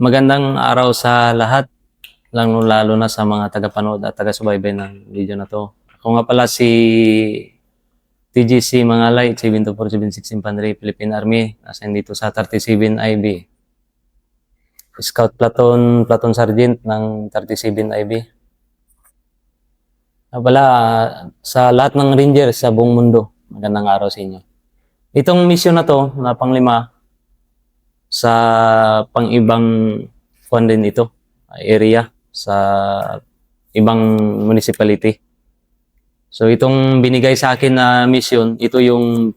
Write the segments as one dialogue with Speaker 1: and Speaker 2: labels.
Speaker 1: Magandang araw sa lahat, lalo na sa mga tagapanood at taga-subaybay ng video na to. Ako nga pala si TGC Mangalay, 724716 Infantry, Philippine Army. Nasa dito sa 37 IB. Scout Platoon Sergeant ng 37 IB. Pala, sa lahat ng Rangers sa buong mundo, magandang araw sa inyo. Itong mission na to, na pang-5, sa pang-ibang din ito, area, sa ibang municipality. So itong binigay sa akin na mission, ito yung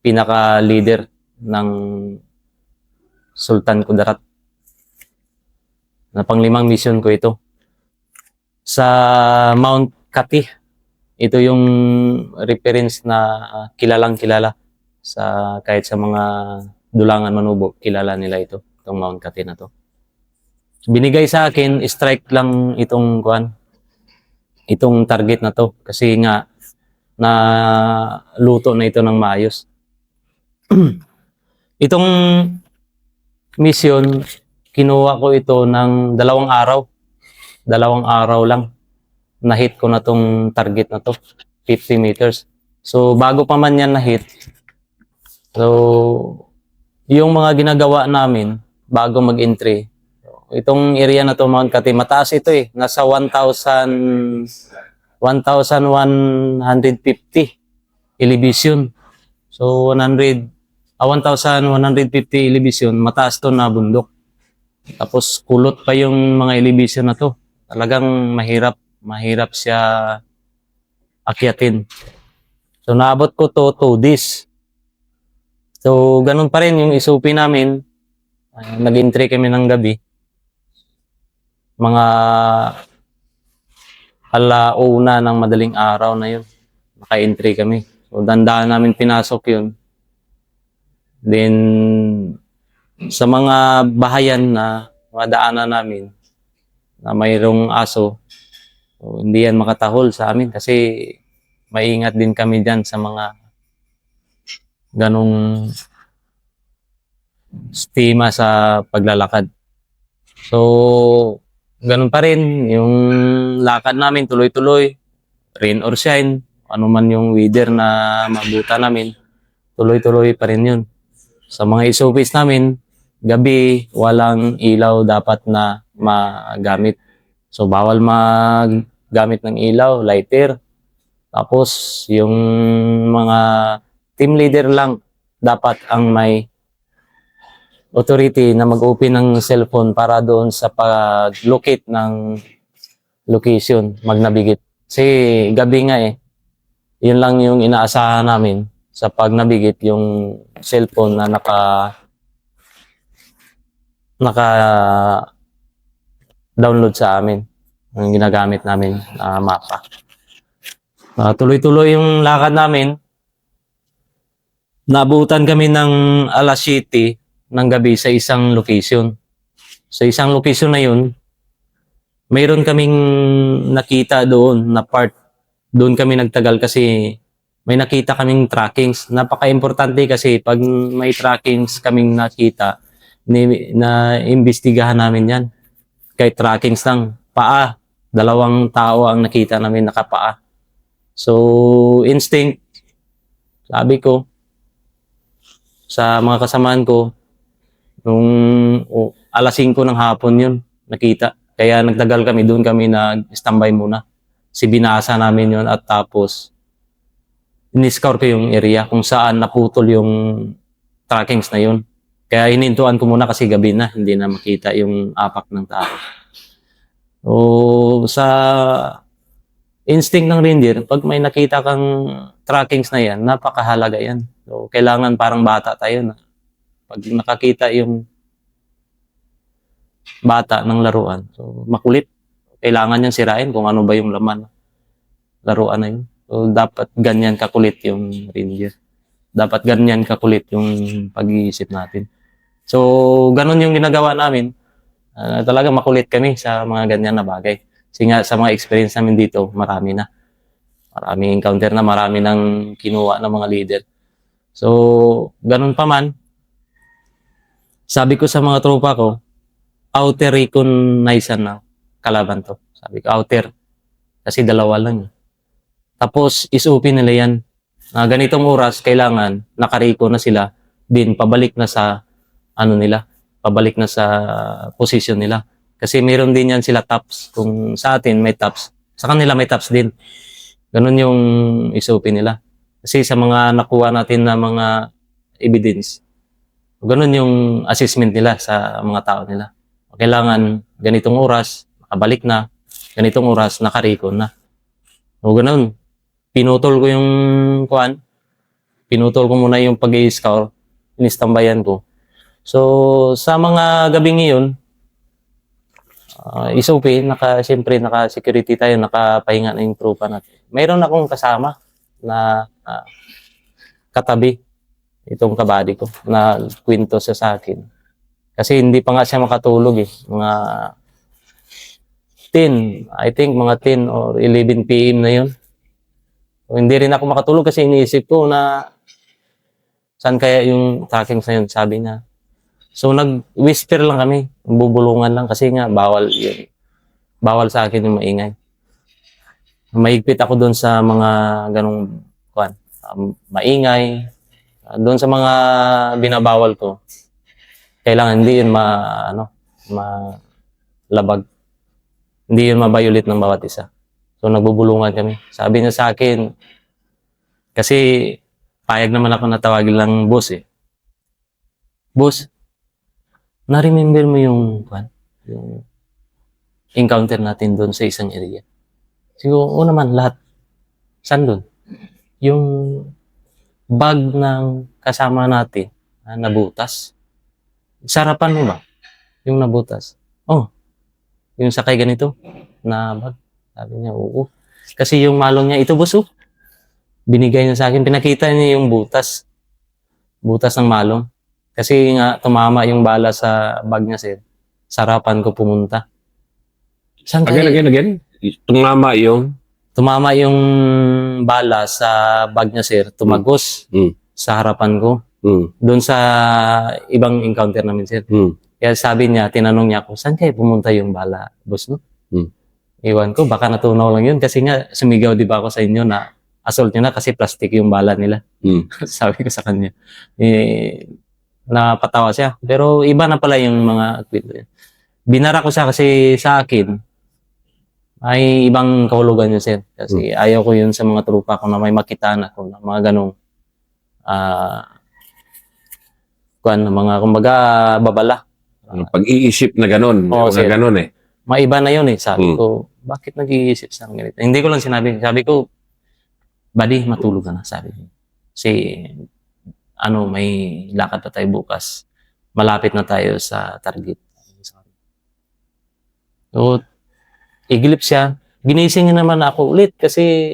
Speaker 1: pinaka-leader ng Sultan Kudarat. Na pang-5 mission ko ito. Sa Mount Kati, ito yung reference na kilalang-kilala sa kahit sa mga dulangan manubo, kilala nila ito, itong Mount Kati na to. Binigay sa akin, strike lang itong target na to kasi nga na luto na ito ng maayos. Itong mission, kinuha ko ito ng 2 araw. 2 araw lang. Na-hit ko na tong target na to, 50 meters. So bago pa man yan na-hit, so yung mga ginagawa namin bago mag-entry, itong area na to, Mount Kati, mataas ito eh. Nasa 1,150 elevation. So 1,150 elevation, mataas to na bundok. Tapos kulot pa yung mga elevation na to. Talagang mahirap siya akyatin. So naabot ko to 2 days. So ganun pa rin yung SOP namin. Nag-entry kami ng gabi. Mga 1:00 ng madaling araw na yun. Naka-entry kami. So dandahan namin pinasok yun. Then sa mga bahayan na madaanan namin na mayroong aso, so, hindi yan makatahol sa amin kasi maingat din kami dyan sa mga ganong stima sa paglalakad. So ganun pa rin yung lakad namin, tuloy-tuloy, rain or shine, ano man yung weather na mabuta namin, tuloy-tuloy pa rin yun. Sa mga SOPs namin, gabi, walang ilaw dapat na magamit. So bawal magamit ng ilaw, lighter. Tapos yung mga team leader lang dapat ang may authority na mag-open ng cellphone para doon sa pag-locate ng location, mag-navigate. Kasi gabi nga eh, yun lang yung inaasahan namin sa pag-navigate, yung cellphone na naka-download sa amin, yung ginagamit namin na mapa. Tuloy-tuloy yung lakad namin. Naabutan kami ng 7:00 ng gabi sa isang location. Sa isang location na yun, mayroon kaming nakita doon na part. Doon kami nagtagal kasi may nakita kaming trackings. Napaka-importante kasi pag may trackings kaming nakita, na imbestigahan namin yan. Kahit trackings lang, paa. 2 tao ang nakita namin nakapaa. So, instinct, sabi ko, sa mga kasamaan ko, nung 5:00 ng hapon yun, nakita. Kaya nagtagal kami, doon kami nag-standby muna. Binasa namin yun at tapos in-scour ko yung area kung saan naputol yung trackings na yun. Kaya hinintuan ko muna kasi gabi na, hindi na makita yung apak ng tao. So, sa instinct ng ranger, pag may nakita kang trackings na yan, napakahalaga yan. So, kailangan parang bata tayo na pag nakakita yung bata ng laruan, so makulit. Kailangan niyang sirain kung ano ba yung laman laruan na yun. So, dapat ganyan kakulit yung ranger. Dapat ganyan kakulit yung pag-iisip natin. So, ganun yung ginagawa namin. Talagang makulit kami sa mga ganyan na bagay. Kasi nga sa mga experience namin dito, marami na. Maraming encounter na, marami nang kinuha ng mga leader. So, ganun pa man, sabi ko sa mga tropa ko, outer recognize na kalaban to. Sabi ko, outer. Kasi dalawa lang. Tapos, SOP nila yan. Na ganitong oras, kailangan, nakariko na sila, din pabalik na sa, pabalik na sa position nila. Kasi meron din yan sila tops. Kung sa atin may tops, sa kanila may tops din. Ganun yung SOP nila. Kasi sa mga nakuha natin na mga evidence, ganun yung assessment nila sa mga tao nila. Kailangan ganitong oras, nakabalik na, ganitong oras, nakariko na. O ganun. Pinutol ko yung pinutol ko muna yung pag-i-scour, inistambayan ko. So, sa mga gabing iyon, SOP, siyempre naka-security tayo, nakapahinga na yung tropa natin. Mayroon akong kasama na katabi, itong kabady ko, na kwento siya sa akin. Kasi hindi pa nga siya makatulog eh. Mga 10 or 11 PM na yun. So, hindi rin ako makatulog kasi iniisip ko na saan kaya yung tracking sa yun, sabi niya. So, nag-whisper lang kami, bubulungan lang kasi nga bawal yun. Bawal sa akin yung maingay. Mahigpit ako doon sa mga ganong maingay. Doon sa mga binabawal ko, kailangan hindi yun malabag. Hindi yun mabayulit ng bawat isa. So, nagbubulungan kami. Sabi niya sa akin, kasi payag naman ako na tawagin lang boss eh. Boss, na-remember mo yung encounter natin doon sa isang area? Siguro, naman, lahat. Saan doon? Yung bag ng kasama natin na nabutas. Sarapan mo ba? Yung nabutas. Oh, yung sakay ganito na bag. Sabi niya, oo. Kasi yung malong niya, ito boss, binigay niya sa akin. Pinakita niya yung butas. Butas ng malong. Kasi nga, tumama yung bala sa bag niya, sir. Sarapan ko pumunta. Saan kayo?
Speaker 2: Again.
Speaker 1: Tumama yung bala sa bag niya, sir. Tumagos sa harapan ko. Doon sa ibang encounter namin, sir. Kaya sabi niya, tinanong niya ako, saan kayo pumunta yung bala, boss, no? Iwan ko, baka natunaw lang yun. Kasi nga, sumigaw di ba ako sa inyo na assault nyo na kasi plastic yung bala nila. Sabi ko sa kanya. Napatawa siya. Pero iba na pala yung mga kwento. Binara ko siya kasi sa akin, ay ibang kahulugan yun, sir. Kasi ayaw ko yun sa mga trupa ko na may makitaan ako na mga ganong mga kumbaga babala.
Speaker 2: Pag-iisip na gano'n.
Speaker 1: Oo, sir.
Speaker 2: Gano'n eh.
Speaker 1: Maiba na yun eh. Sabi ko, bakit nag-iisip sa ganito? Hindi ko lang sinabi. Sabi ko, buddy, matulog ka na. Sabi ko. Kasi, may lakad pa tayo bukas. Malapit na tayo sa target. So, igilip siya. Ginising niya naman ako ulit kasi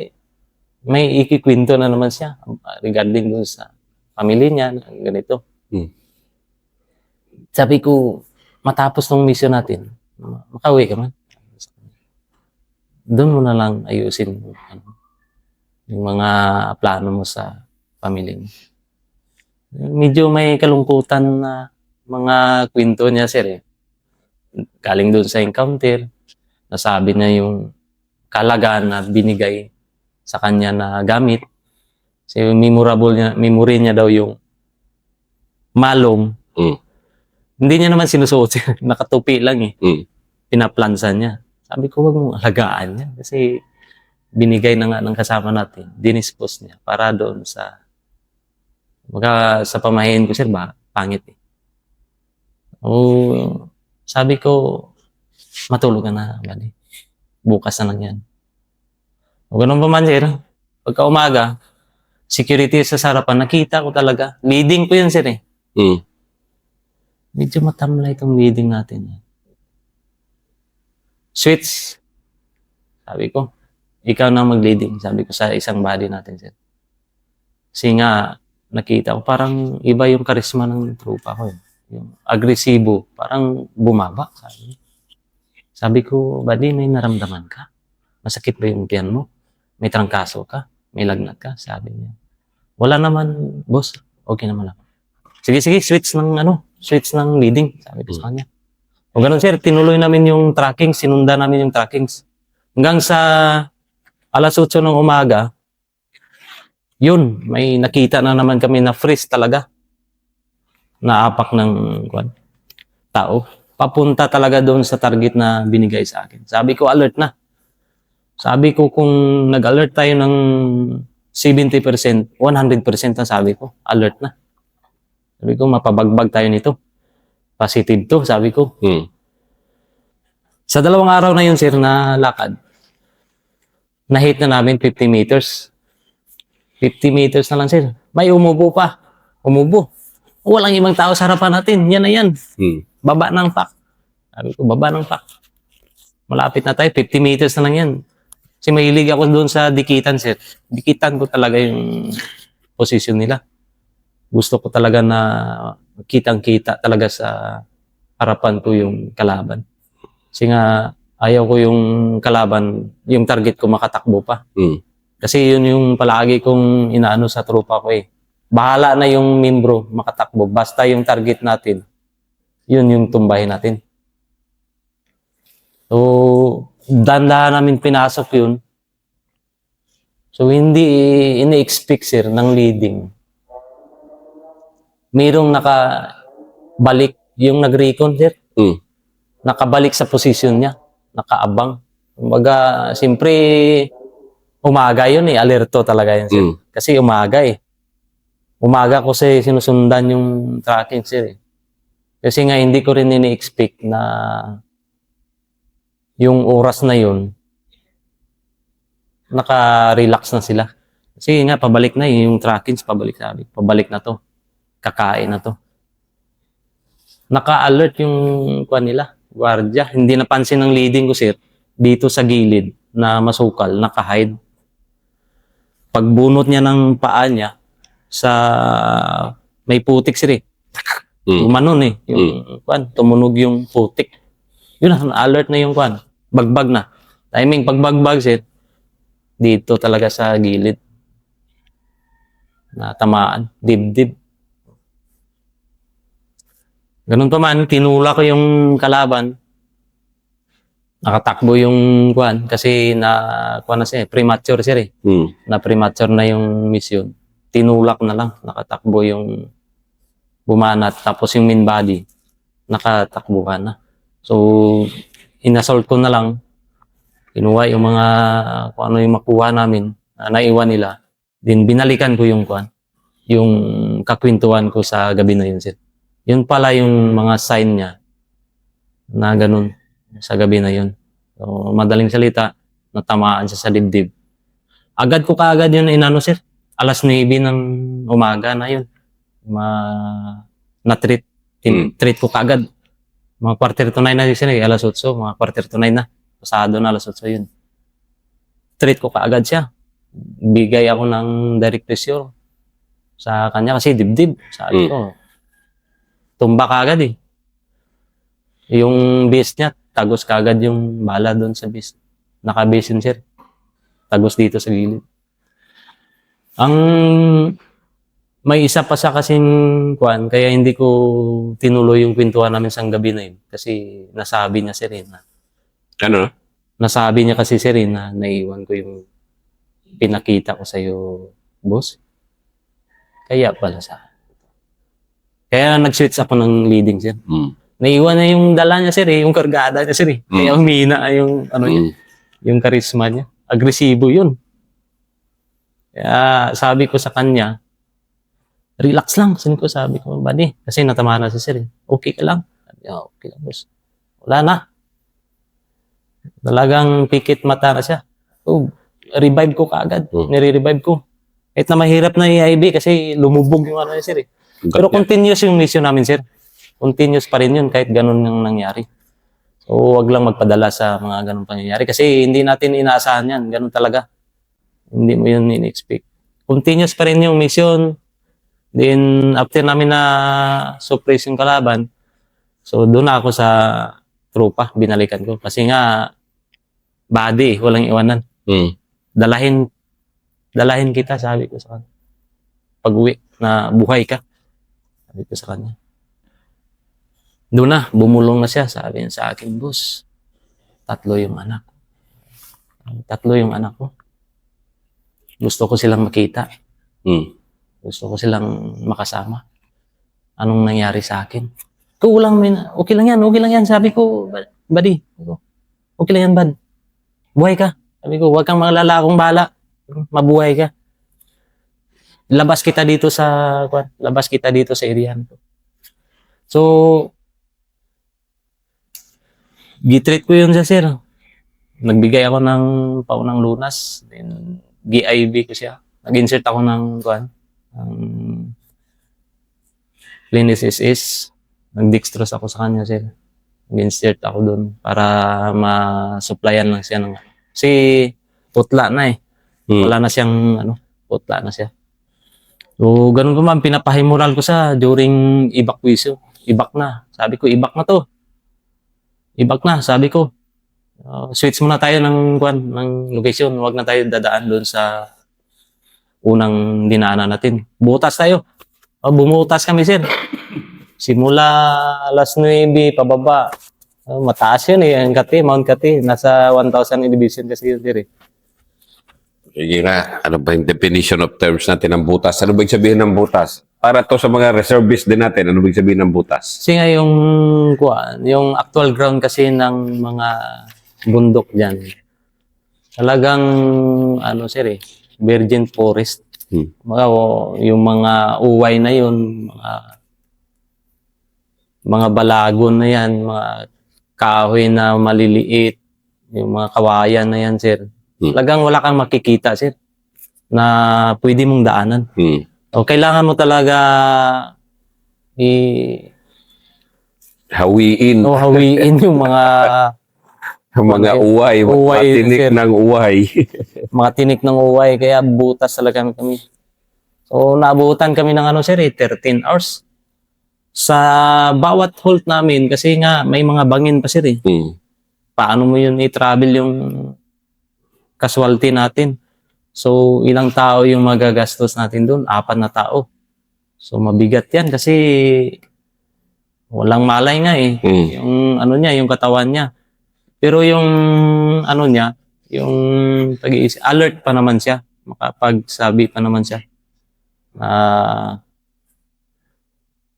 Speaker 1: may ikikwento na naman siya regarding dun sa pamilya niya, ganito. Sabi ko, matapos ng mission natin, makauwi ka man. Doon mo na lang ayusin yung mga plano mo sa pamilya mo. Medyo may kalungkutan na mga kwento niya, sir eh. Galing doon sa encounter, nasabi niya yung kalagaan na binigay sa kanya na gamit. Kasi memory niya daw yung malong. Hindi niya naman sinusuot. Nakatupi lang eh. Pinaplansa niya. Sabi ko, wag mong alagaan niya. Kasi binigay na nga ng kasama natin. Dinispose niya para doon sa pamahiin ko, sir, pangit eh. Sabi ko, matulog ka na, buddy. Bukas na lang yan. Ganun pa man, sir. Pagka umaga, security sa sarapan, nakita ko talaga. Leading ko yun, sir eh. Medyo matamlay itong leading natin. Switch. Sabi ko, ikaw na mag-leading. Sabi ko sa isang body natin, sir. Kasi nga, nakita ko, parang iba yung karisma ng tropa ko. Yung agresibo, parang bumaba. Sabi ko, buddy, may naramdaman ka? Masakit ba yung tiyan mo? May trangkaso ka? May lagnat ka? Sabi niya. Wala naman, boss. Okay naman ako. Sige, switch ng leading. Sabi ko sa kanya. O ganun sir, tinuloy namin yung tracking, sinunda namin yung trackings. Hanggang sa alas 8 ng umaga, yun, may nakita na naman kami na freeze talaga. Naapak ng tao. Papunta talaga doon sa target na binigay sa akin. Sabi ko, alert na. Sabi ko, kung nag-alert tayo ng 70%, 100% na sabi ko, alert na. Sabi ko, mapabagbag tayo nito. Positive to, sabi ko. Sa 2 araw na yun, sir, na lakad, na-hit na namin 50 meters. 50 meters na lang, sir. May umubo pa. Umubo. Walang ibang tao sa harapan natin. Yan na yan. Baba ng pack. Sabi ko, baba ng pack. Malapit na tayo. 50 meters na lang yan. Kasi mahilig ako doon sa dikitan, sir. Dikitan ko talaga yung position nila. Gusto ko talaga na kitang-kita talaga sa harapan ko yung kalaban. Kasi nga, ayaw ko yung kalaban, yung target ko makatakbo pa. Kasi yun yung palagi kong inaano sa tropa ko eh. Bahala na yung membro makatakbo. Basta yung target natin, yun yung tumbahin natin. So, dahan-dahan namin pinasok yun. So, hindi ini-expect, sir, ng leading. Mayroong nakabalik yung nag-recon, sir. Nakabalik sa posisyon niya. Nakaabang. Kumbaga, siyempre, umaga yun eh. Alerto talaga yun, sir. Kasi umaga eh. Umaga ko sinusundan yung tracking, sir eh. Kasi nga, hindi ko rin ini-expect na yung oras na yun, naka-relax na sila. Kasi nga, pabalik na yung trackings, sabi. Pabalik na to. Kakain na to. Naka-alert yung nila, gwardiya. Hindi napansin ng leading ko, sir, dito sa gilid na masukal, naka-hide. Pagbunot niya ng paa niya sa may putik, sir eh. Umanon eh. Yung, tumunog yung putik. Yun na, alert na yung bagbag na. Timing, pagbagbag, sir, dito talaga sa gilid. Natamaan, dibdib. Ganun pa man, tinula ko yung kalaban. Nakatakbo yung kasi na siya, premature, sir eh. Na premature na yung mission. Tinulak na lang, nakatakbo yung bumanat. Tapos yung main body, nakatakbo ka na. So, inassault ko na lang. Kinuha yung mga, kung ano yung makuha namin, naiwan nila. Then, binalikan ko yung yung kakwentuhan ko sa gabi na yun, sir. Yun pala yung mga sign niya na ganun sa gabi na yun. So, madaling salita, natamaan siya sa dibdib. Agad ko kaagad yun inano, sir. Alas 9 ng umaga na yun. Na-treat. Treat ko kaagad. Mga quarter to 9 na yun, sir. Alas 8, mga quarter to 9 na. Pasado na, alas 8 yun. Treat ko kaagad siya. Bigay ako ng direct pressure sa kanya kasi dibdib. Sabi ko, tumba kaagad eh. Yung base niya, tagos kaagad yung bala doon sa base. Naka-base yun, sir. Tagos dito sa gilid. Ang may isa pa sa kasing kaya hindi ko tinuloy yung kwentuhan namin sa gabi na yun. Kasi nasabi niya, sir, na
Speaker 2: Ano?
Speaker 1: nasabi niya kasi, sir, na naiwan ko yung pinakita ko sa'yo, boss. Kaya pala Kaya nag-switch ako ng leading, sir. Naiwan na yung dala niya, sir, yung kargada niya, sir. Kaya humina yung, yung karisma niya. Agresibo yun. Kaya sabi ko sa kanya, relax lang. Sabi ko, buddy, kasi natama na si sir. Okay ka lang? Sabi niya, okay lang, boss. Wala na. Talagang pikit mata na siya. So, revive ko kaagad. Nire-revive ko. Kahit na mahirap na i-IV kasi lumubog yung niya, sir. Pero continuous yung mission namin, sir. Continuous pa rin yun kahit ganun yung nangyari. So, wag lang magpadala sa mga ganun pangyayari kasi hindi natin inaasahan yan. Ganun talaga. Hindi mo yun in-expect. Continuous pa rin yung mission. Then, after namin na suppress yung kalaban, so doon ako sa tropa, binalikan ko. Kasi nga, body, walang iwanan. Dalahin kita, sabi ko sa kanya. Pag-uwi, na buhay ka. Sabi ko sa kanya. Doon na, bumulong na siya. Sabi niya sa akin, boss, 3 yung anak. 3 yung anak ko. Gusto ko silang makita.
Speaker 2: Hmm.
Speaker 1: Gusto ko silang makasama. Anong nangyari sa akin? Kung walang okay lang yan. Sabi ko, buddy, okay lang yan, bud. Buhay ka. Sabi ko, huwag kang akong bala. Mabuhay ka. Labas kita dito sa area. So, gitreat ko yun sa sir. Nagbigay ako ng paunang lunas. Then, GIB ko siya. Nag-insert ako ng Linis SS. Nag-dextrose ako sa kanya, sir. Nag-insert ako doon para ma-supplyan lang siya ng... Kasi putla na eh. Wala na siyang putla na siya. So, ganun pa man, pinapahimural ko sa during evacuation. Ibak na. Sabi ko, ibak na to. Ibak na, sabi ko. Switch muna tayo ng location. Huwag na tayo dadaan doon sa unang dinaanan natin. Butas tayo. Bumutas kami, sir. Simula alas 9 pababa. Mataas yun eh. Ang Kati, Mount Kati. Nasa 1,000 elevation kasi yun, sir eh.
Speaker 2: Sige nga, ano ba yung definition of terms natin ng butas? Ano ba yung sabihin ng butas? Para to sa mga reservists din natin, ano ba yung sabihin ng butas?
Speaker 1: Kasi nga yung actual ground kasi ng mga bundok dyan, talagang, sir eh, virgin forest. Yung mga uway na yun, mga balagon na yan, mga kahoy na maliliit, yung mga kawayan na yan, sir. Talagang wala kang makikita, sir, na pwede mong daanan. O kailangan mo talaga
Speaker 2: hawiin
Speaker 1: yung mga
Speaker 2: uway,
Speaker 1: uway,
Speaker 2: tinik
Speaker 1: sir.
Speaker 2: ng uway.
Speaker 1: Mga tinik ng uway, kaya butas talaga kami. So, naabutan kami ng 13 hours. Sa bawat halt namin, kasi nga may mga bangin pa, sir eh. Paano mo yun i-travel yung casualty natin? So, ilang tao yung magagastos natin doon? 4 na tao. So, mabigat yan kasi walang malay nga eh. Yung yung katawan niya. Pero yung niya, yung pag-iisip, alert pa naman siya. Makapagsabi pa naman siya.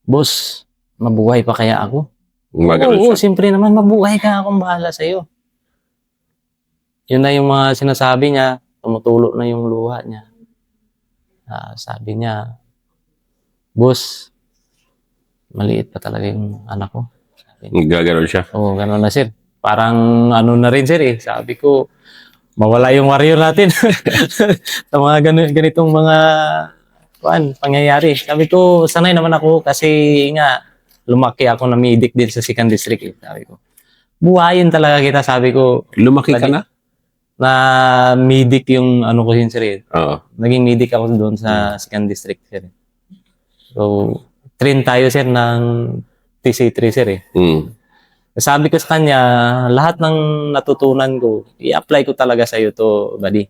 Speaker 1: Boss, mabuhay pa kaya ako? Oo, siyempre naman, mabuhay ka, akong bahala sa'yo. Yun na yung mga sinasabi niya, tumutulo na yung luha niya. Sabi niya, boss, maliit pa talaga yung anak ko.
Speaker 2: Gaganon siya.
Speaker 1: Oo, gano'n na, sir. Parang na rin, sir eh. Sabi ko, mawala yung warrior natin sa mga ganitong mga pangyayari. Sabi ko, sanay naman ako kasi nga, lumaki ako na medic din sa 2nd District eh. Sabi ko, buhayin talaga kita, sabi ko.
Speaker 2: Lumaki ka na?
Speaker 1: Na medic yung ko yun, sir eh.
Speaker 2: Oo.
Speaker 1: Naging medic ako doon sa 2nd District, sir. So, train tayo, sir, ng TC3, sir eh. Sabi ko sa kanya, lahat ng natutunan ko, i-apply ko talaga sa iyo to, buddy.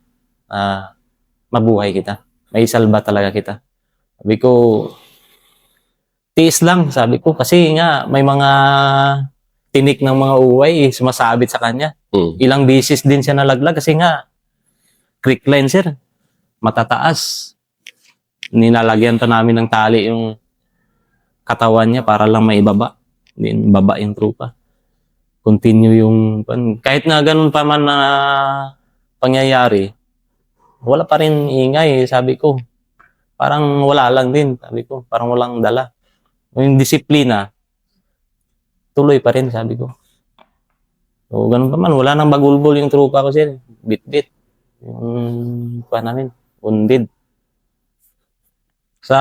Speaker 1: Mabuhay kita. May salba talaga kita. Sabi ko, tiis lang, sabi ko. Kasi nga, may mga tinik ng mga uway sumasabit sa kanya. Ilang beses din siya nalaglag kasi nga, creek line, sir. Matataas. Nilalagyan pa namin ng tali yung katawan niya para lang maibaba. Then, baba yung trupa. Continue yung... Kahit na ganun pa man na pangyayari, wala pa rin ingay, sabi ko. Parang wala lang din, sabi ko. Parang walang dala. Yung disiplina, tuloy pa rin, sabi ko. So, ganun pa man, wala nang bagulbol yung trupa ko, sir. Bit-bit. Yung namin, undid. Sa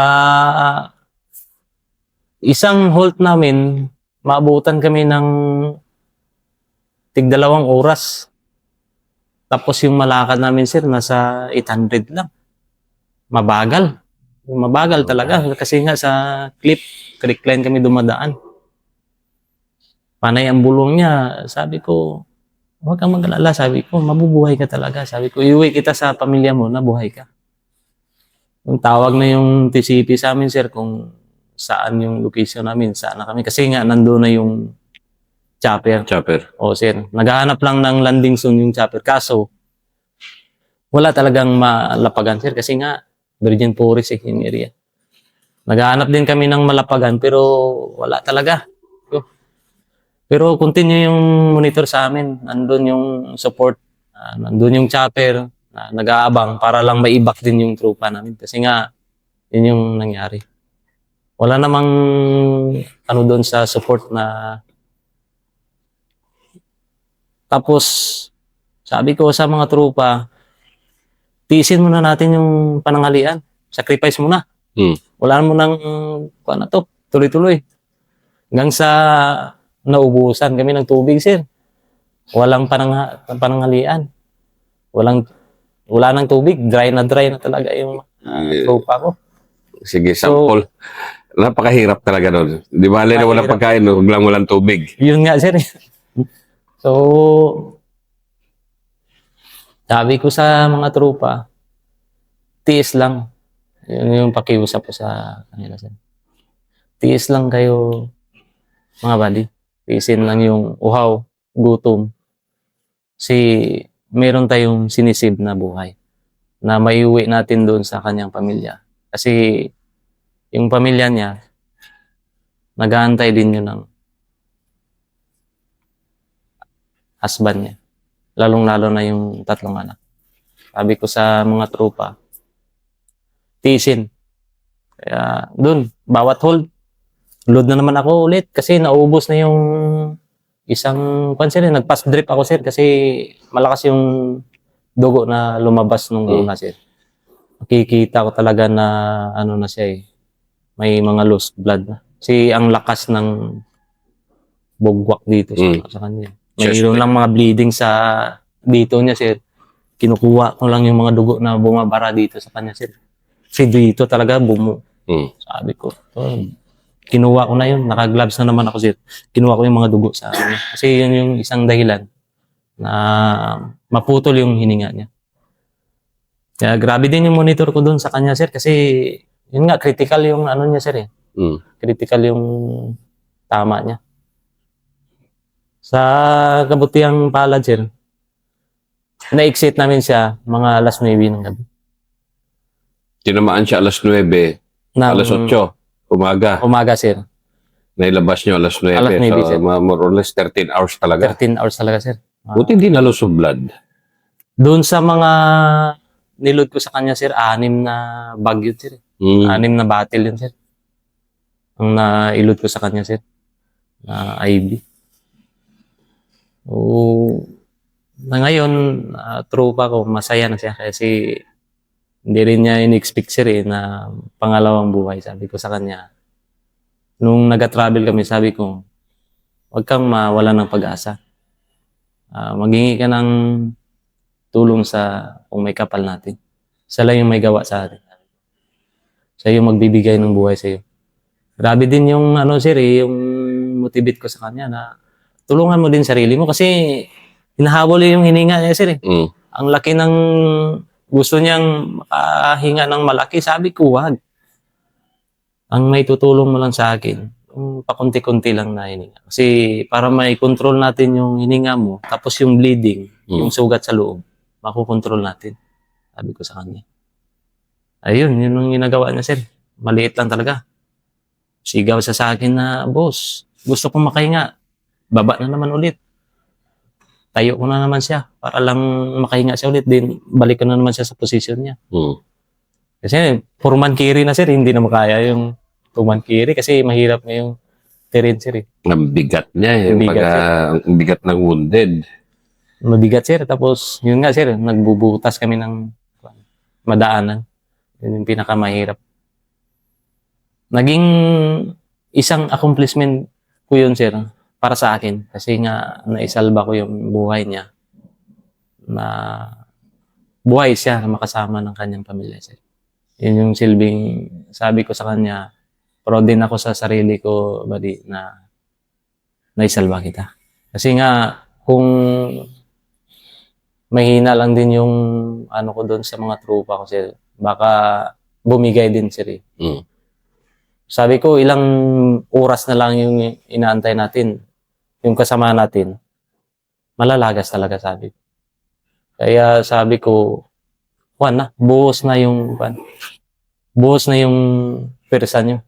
Speaker 1: isang halt namin, maabutan kami ng tig-2 oras. Tapos yung malakad namin, sir, nasa 800 lang. Mabagal. Mabagal talaga. Kasi nga sa creek line kami dumadaan. Panay ang bulong niya. Sabi ko, huwag kang mag-alala. Sabi ko, mabubuhay ka talaga. Sabi ko, iuwi kita sa pamilya mo na buhay ka. Yung tawag na yung TCP sa amin, sir, kung saan yung location namin, saan na kami. Kasi nga, nandun na yung chopper.
Speaker 2: Chopper.
Speaker 1: O sir, naghahanap lang ng landing zone yung chopper. Kaso, wala talagang malapagan sir kasi nga, virgin forest yung area. Naghahanap din kami ng malapagan pero wala talaga. Pero continue yung monitor sa amin. Nandun yung support, nandun yung chopper, nag-aabang para lang maibak din yung tropa namin. Kasi nga, yun yung nangyari. Wala namang ano doon sa support na tapos sabi ko sa mga tropa, tiisin muna natin yung pananghalian. Sacrifice muna. Wala mo nang na to, tuloy-tuloy. Hanggang sa naubusan kami ng tubig, sir. Walang pananghalian. Wala nang tubig. Dry na talaga yung tropa ko.
Speaker 2: Sige, sample. Napakahirap talaga doon. Di ba, na walang pagkain, huwag lang walang tubig.
Speaker 1: Yun nga, sir. So, sabi ko sa mga tropa, tiis lang. Yun yung pakiusap ko sa kanila, sir. Tiis lang kayo, mga buddy. Tiisin lang yung uhaw, gutom. Kasi meron tayong sinisib na buhay na maiuwi natin doon sa kanyang pamilya. Kasi yung pamilya niya, nag-aantay din yun ng husband niya. Lalong-lalo na yung 3 anak. Sabi ko sa mga tropa, tiisin. Kaya doon, bawat hold, load na naman ako ulit kasi naubos na yung isang sir, nag-pass drip ako sir kasi malakas yung dugo na lumabas nung una sir. Makikita ko talaga na ano na siya may mga lost blood na. Kasi ang lakas ng bugwak dito sa kanya. Mayroon lang mga bleeding sa dito niya sir. Kinukuha ko lang yung mga dugo na bumabara dito sa kanya sir. Kasi dito talaga sabi ko, kinuha ko na yun. Naka-gloves na naman ako sir. Kinuha ko yung mga dugo sa kanya. Kasi yun yung isang dahilan na maputol yung hininga niya. Kaya grabe din yung monitor ko doon sa kanya sir. Kasi yun nga, critical yung ano niya sir . Critical yung tama niya. Sa kabutihang palad sir, na-exit namin siya mga alas 9 ng gabi.
Speaker 2: Tinamaan siya alas 9, alas 8, umaga.
Speaker 1: Umaga sir.
Speaker 2: Nailabas niyo alas 9.
Speaker 1: Alas 9,
Speaker 2: so,
Speaker 1: sir.
Speaker 2: more or less 13 hours talaga.
Speaker 1: 13 hours talaga sir.
Speaker 2: Buti hindi na loss of blood.
Speaker 1: Doon sa mga niload ko sa kanya sir, 6 na bag yun sir. 6 na bottle yun sir. Ang na-load ko sa kanya sir. Na IV. Na ngayon, tropa ko, masaya na siya kasi hindi rin niya in-expect sir na pangalawang buhay. Sabi ko sa kanya, nung nag-travel kami, sabi ko, huwag kang mawala ng pag-asa. Maghingi ka ng tulong sa kung may kapal natin. Siya lang yung may gawa sa atin. Siya yung magbibigay ng buhay sa iyo. Grabe din yung sir yung motivate ko sa kanya na tulungan mo din sarili mo kasi hinahabol yung hininga niya sir . Ang laki ng gusto niyang makahinga ng malaki. Sabi ko, wag. Ang may tutulong mo lang sa akin, pakunti-kunti lang na hininga. Kasi para may control natin yung hininga mo, tapos yung bleeding, yung sugat sa loob, makukontrol natin. Sabi ko sa kanya. Ayun, yun yung ginagawa niya sir. Maliit lang talaga. Sigaw siya sa akin na, boss, gusto kong makahinga. Baba na naman ulit. Tayo ko na naman siya para lang makahinga siya ulit. Din balik ko na naman siya sa position niya. Kasi 4-man carry na sir, hindi na makaya yung 2-man carry kasi mahirap na yung terrain sir .
Speaker 2: Ang bigat niya ang bigat ng wounded.
Speaker 1: Mabigat sir. Tapos yun nga sir, nagbubutas kami ng madaanan. Yun yung pinakamahirap. Naging isang accomplishment ko yun sir para sa akin kasi nga naisalba ko yung buhay niya na buhay siya na makasama ng kanyang pamilya sir. Yun yung silbing sabi ko sa kanya, proud din ako sa sarili ko buddy na naisalba kita. Kasi nga kung mahina lang din yung ko doon sa mga tropa ko sir, baka bumigay din sir . Sabi ko, ilang oras na lang yung inaantay natin, yung kasama natin. Malalagas talaga, sabi ko. Kaya sabi ko, Juan na, buhos na yung persa nyo.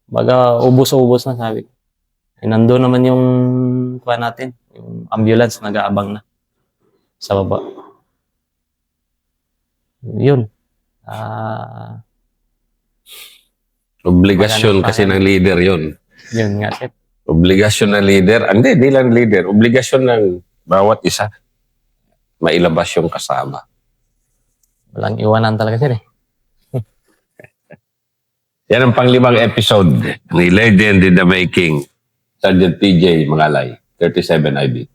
Speaker 1: Baga, ubos-ubos na, sabi ko. Nandun naman yung natin, yung ambulance, nag-aabang na sa baba. Yun.
Speaker 2: Obligasyon kasi ng leader yun.
Speaker 1: Yun nga, sir.
Speaker 2: Obligasyon ng leader. Hindi, di lang leader. Obligasyon ng bawat isa. Mailabas yung kasama.
Speaker 1: Walang iwanan talaga, sir.
Speaker 2: Yan ang pang-5 episode ni Legend in the Making. Sergeant PJ Mangalay, 37 IB.